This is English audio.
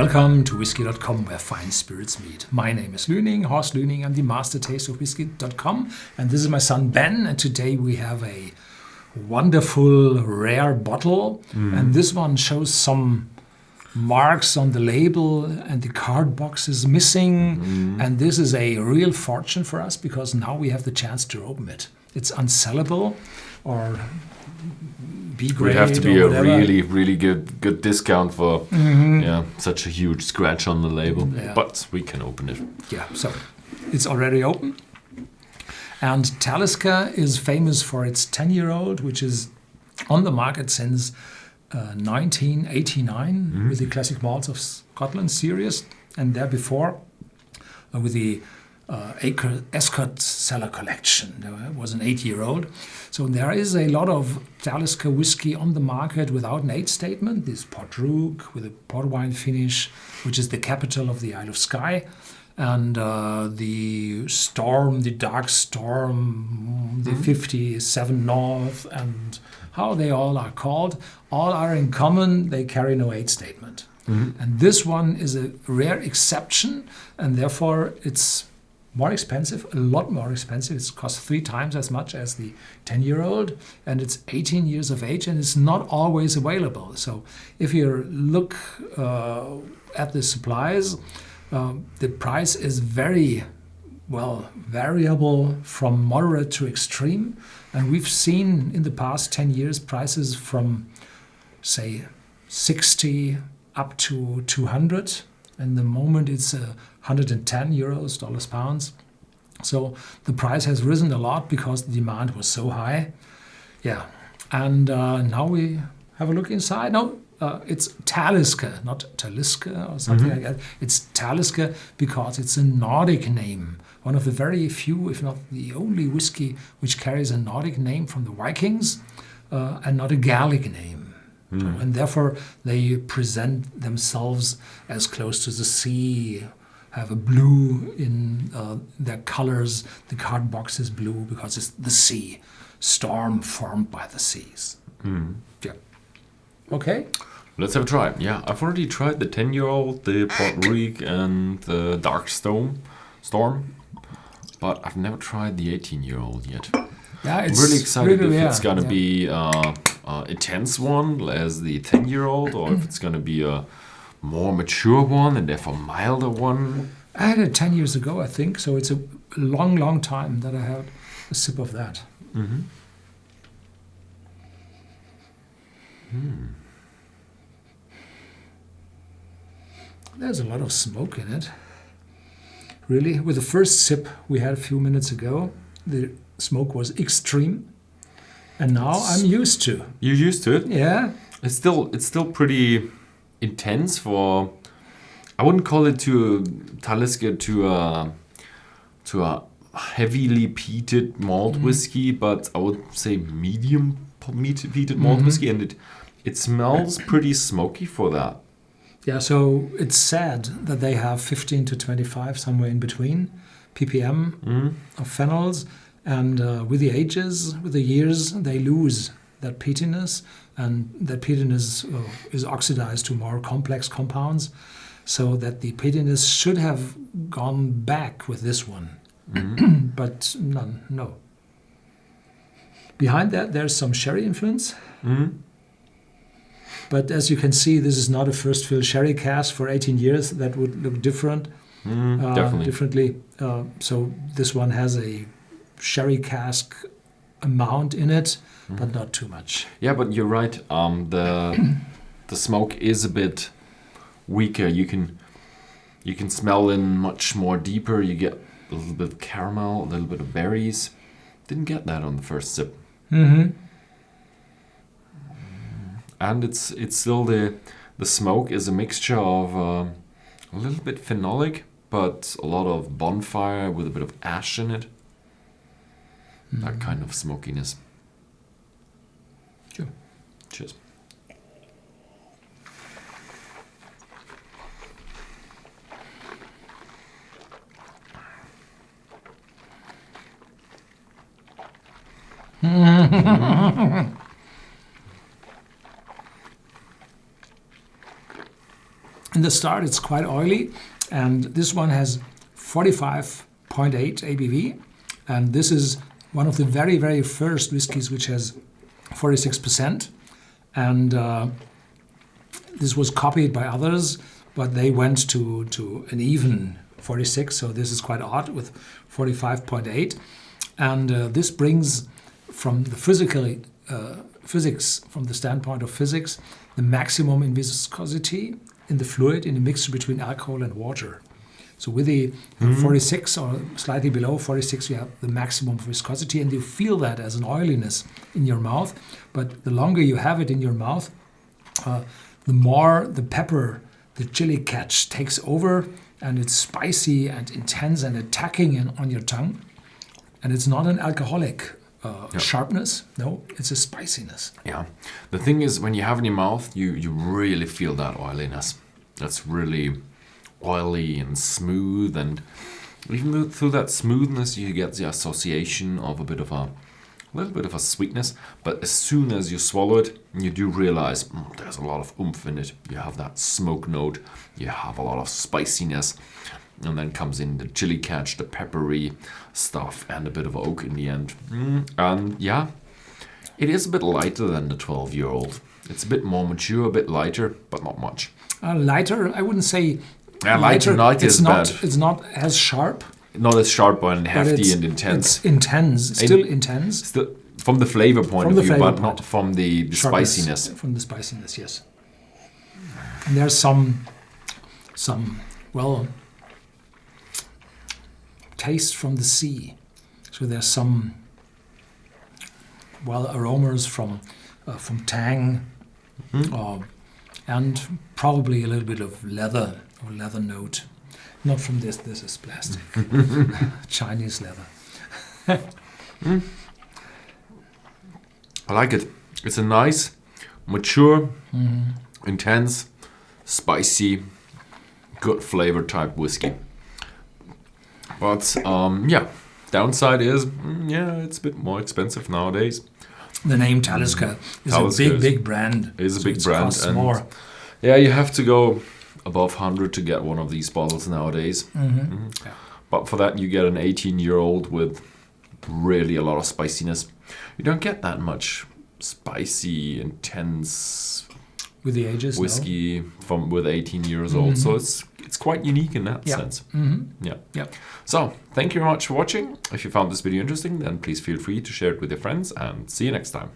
Welcome to Whisky.com, where fine spirits meet. My name is Lüning, Horst Lüning. I'm the master taster of Whisky.com, and this is my son Ben. And today we have a wonderful, rare bottle, and this one shows some marks on the label, and the card box is missing. And this is a real fortune for us because now we have the chance to open it. It's unsellable or B-grade. Would have to be a really good discount for such a huge scratch on the label. Yeah. But we can open it. Yeah, so it's already open. And Talisker is famous for its 10-year-old, which is on the market since 1989 with the Classic Malts of Scotland series, and there before with the Escort Cellar Collection. There was an 8-year-old. So there is a lot of Talisker whiskey on the market without an age statement. This Portroog with a port wine finish, which is the capital of the Isle of Skye. And the Storm, the Dark Storm, the 57 North, and how they all are called, all are in common. They carry no age statement. And this one is a rare exception, and therefore it's more expensive, a lot more expensive. It costs 3 times as much as the 10-year-old, and it's 18 years of age, and it's not always available. So if you look at the supplies, the price is very, variable from moderate to extreme. And we've seen in the past 10 years prices from, say, 60 up to 200. And the moment it's 110 euros, dollars, pounds. So the price has risen a lot because the demand was so high. Yeah. And now we have a look inside. No, it's Talisker, not Talisker or something like that. It's Talisker because it's a Nordic name. One of the very few, if not the only whiskey which carries a Nordic name from the Vikings and not a Gaelic name. And therefore they present themselves as close to the sea, have a blue in their colors. The card box is blue because it's the sea, storm formed by the seas. Yeah. Okay. Let's have a try. Yeah, I've already tried the 10-year-old, the Portroog, and the Dark Storm, but I've never tried the 18-year-old yet. Yeah, I'm really excited if it's gonna be intense one as the 10-year-old, or if it's gonna be a more mature one and therefore milder one. I had it 10 years ago, I think, so it's a long time that I had a sip of that. There's a lot of smoke in it. Really, with the first sip we had a few minutes ago, the smoke was extreme, and now I'm used to. You're used to it? Yeah. It's still pretty intense for. I wouldn't call it to Talisker to a heavily peated malt whiskey, but I would say medium peated malt whiskey, and it smells pretty smoky for that. Yeah, so it's sad that they have 15 to 25, somewhere in between, ppm of phenols. And with the ages, with the years, they lose that peatiness. And that peatiness is oxidized to more complex compounds. So that the peatiness should have gone back with this one. But no. Behind that, there's some sherry influence. But as you can see, this is not a first fill sherry cask for 18 years. That would look different. Definitely. Differently. So this one has a sherry cask amount in it, but not too much. Yeah, but you're right. The smoke is a bit weaker. You can smell in much more deeper. You get a little bit of caramel, a little bit of berries. Didn't get that on the first sip. And it's still the smoke is a mixture of a little bit phenolic, but a lot of bonfire with a bit of ash in it. That kind of smokiness. Sure. Cheers. In the start, it's quite oily, and this one has 45.8 ABV, and this is one of the very, very first whiskies which has 46%, and this was copied by others, but they went to an even 46, so this is quite odd with 45.8, and this brings from the physics, from the standpoint of physics, the maximum in viscosity in the fluid in the mixture between alcohol and water. So with the 46 or slightly below 46, you have the maximum viscosity, and you feel that as an oiliness in your mouth. But the longer you have it in your mouth, the more the pepper, the chili catch takes over, and it's spicy and intense and attacking on your tongue. And it's not an alcoholic sharpness. No, it's a spiciness. Yeah. The thing is, when you have it in your mouth, you really feel that oiliness. That's really oily and smooth, and even through that smoothness, you get the association of a little bit of a sweetness. But as soon as you swallow it, you do realize there's a lot of oomph in it. You have that smoke note. You have a lot of spiciness. And then comes in the chili catch, the peppery stuff, and a bit of oak in the end. And yeah, it is a bit lighter than the 12-year-old. It's a bit more mature, a bit lighter, but not much. Lighter, I wouldn't say. Yeah, lighter is bad. It's not as sharp. Not as sharp and hefty and intense. It's intense, still intense. Still, from the flavor point of view, but not from the spiciness. From the spiciness, yes. And there's some taste from the sea. So there's some aromas from tang, and probably a little bit of leather or leather note. Not from this. This is plastic. Chinese leather. I like it. It's a nice, mature, intense, spicy, good flavor type whiskey. But downside is, it's a bit more expensive nowadays. The name Talisker is a big brand. It is a big brand. Costs more. Yeah, you have to go above 100 to get one of these bottles nowadays. Yeah. But for that, you get an 18-year-old with really a lot of spiciness. You don't get that much spicy, intense with the ages whiskey with 18 years old. So it's quite unique in that sense. Yeah. So thank you very much for watching. If you found this video interesting, then please feel free to share it with your friends, and see you next time.